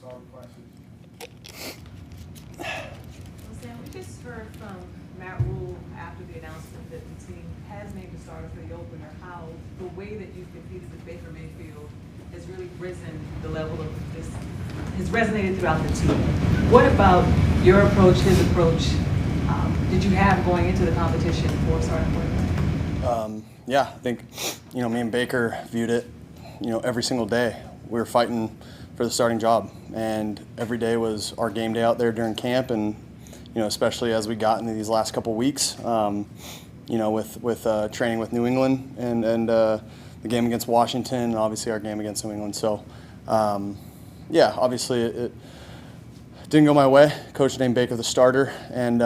all the questions. Well, Sam, we just heard from Matt Rule after the announcement that the team has named a starter for the opener, how the way that you've competed with Baker Mayfield has really risen the level of this, has resonated throughout the team. What about your approach, his approach, did you have going into the competition for starting quarterback? Yeah, I think, me and Baker viewed it, every single day. We were fighting for the starting job, and every day was our game day out there during camp, and, especially as we got into these last couple weeks, with training with New England and the game against Washington, and obviously our game against New England. So, obviously it didn't go my way. Coach named Baker the starter, and,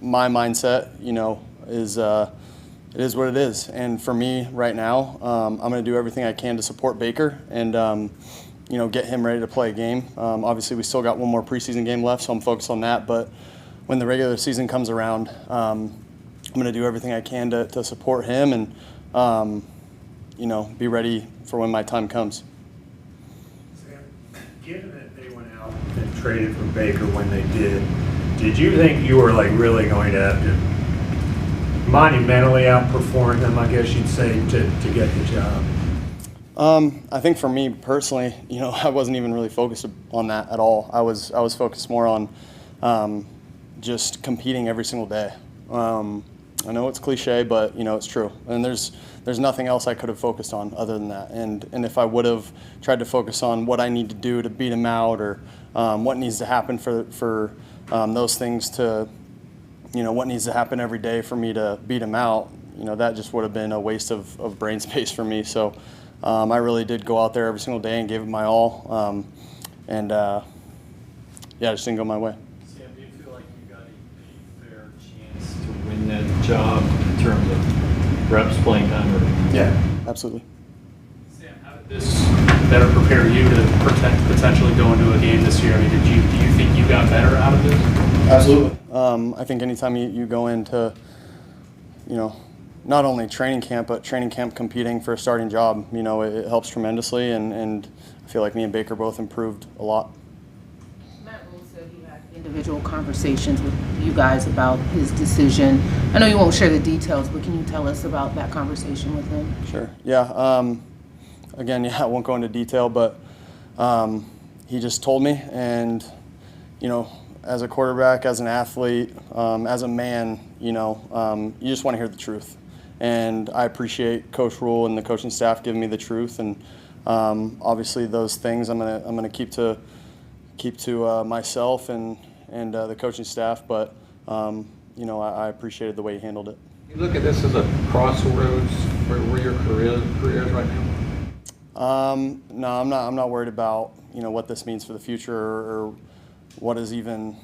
my mindset, is it is what it is. And for me right now, I'm going to do everything I can to support Baker and, get him ready to play a game. Obviously, we still got one more preseason game left, so I'm focused on that. But when the regular season comes around, I'm going to do everything I can to support him and, be ready for when my time comes. Sam, given that they went out and traded for Baker when they did you think you were really going to have to monumentally outperform them, I guess you'd say, to get the job? I think for me personally, I wasn't even really focused on that at all. I was focused more on just competing every single day. I know it's cliche, but it's true. And there's nothing else I could have focused on other than that. And if I would have tried to focus on what I need to do to beat him out, or what needs to happen for those things to, what needs to happen every day for me to beat him out, that just would have been a waste of brain space for me. So I really did go out there every single day and gave it my all. It just didn't go my way. Sam, do you feel like you got a fair chance to win that job in terms of reps, playing time? Yeah, absolutely. Sam, how did this better prepare you to potentially go into a game this year? I mean, do you think you got better out of this? Absolutely. I think anytime you go into, not only training camp, but training camp competing for a starting job, it helps tremendously, and I feel like me and Baker both improved a lot. Matt Rule said he had individual conversations with you guys about his decision. I know you won't share the details, but can you tell us about that conversation with him? Sure. Yeah. Again, I won't go into detail, but he just told me, and as a quarterback, as an athlete, as a man, you just want to hear the truth. And I appreciate Coach Rule and the coaching staff giving me the truth. And obviously, those things I'm gonna keep to myself and the coaching staff. But I appreciated the way he handled it. You look at this as a crossroads for where your career is right now? No, I'm not worried about what this means for the future or what is even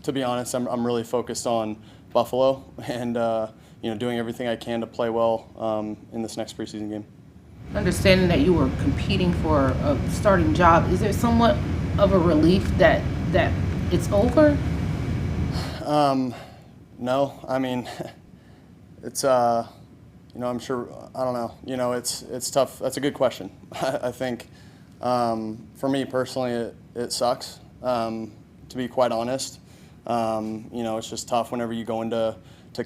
to be honest, I'm really focused on Buffalo and doing everything I can to play well in this next preseason game. Understanding that you were competing for a starting job, is there somewhat of a relief that it's over? No, I mean, it's I'm sure, I don't know, it's tough. That's a good question. I think for me personally, it sucks, to be quite honest. It's just tough whenever you go into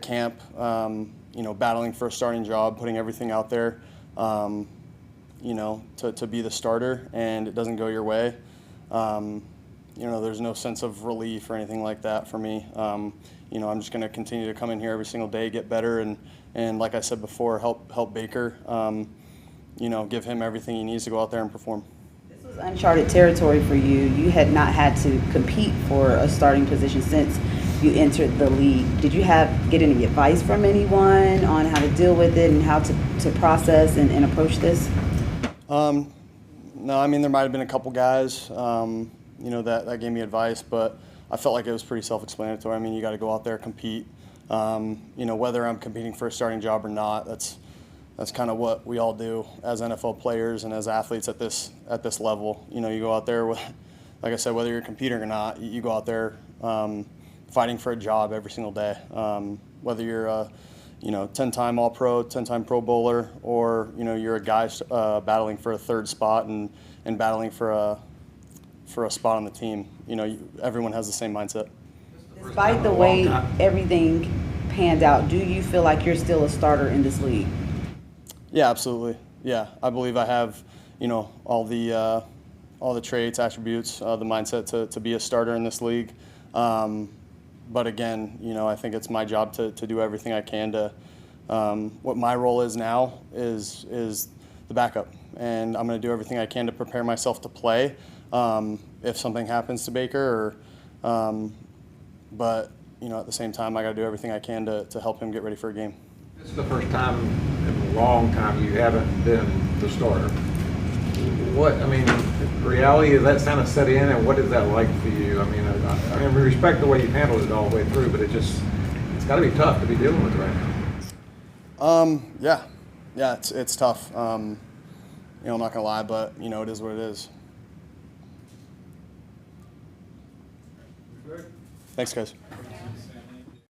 camp, battling for a starting job, putting everything out there, to be the starter, and it doesn't go your way. There's no sense of relief or anything like that for me. I'm just going to continue to come in here every single day, get better, and like I said before, help Baker, give him everything he needs to go out there and perform. This was uncharted territory for you. You had not had to compete for a starting position since you entered the league. Did you get any advice from anyone on how to deal with it and how to process and approach this? No, I mean, there might have been a couple guys, that gave me advice, but I felt like it was pretty self-explanatory. I mean, you got to go out there, compete. Whether I'm competing for a starting job or not, that's kind of what we all do as NFL players and as athletes at this level. You go out there with, like I said, whether you're competing or not, you go out there fighting for a job every single day. Whether you're a 10-time All-Pro, 10-time Pro Bowler, or you're a guy battling for a third spot and battling for for a spot on the team. You know, everyone has the same mindset. Despite the way everything panned out, do you feel like you're still a starter in this league? Yeah, absolutely. Yeah, I believe I have, you know, all the traits, attributes, the mindset to be a starter in this league. But again, you know, I think it's my job to do everything I can to. What my role is now is the backup, and I'm going to do everything I can to prepare myself to play if something happens to Baker. But you know, at the same time, I got to do everything I can to help him get ready for a game. This is the first time in a long time you haven't been the starter. I mean, reality, is that kind of set in, and what is that like for you? I mean, we respect the way you've handled it all the way through, but it's got to be tough to be dealing with right now. Yeah, it's tough. You know, I'm not gonna lie, but you know, it is what it is. Thanks, guys.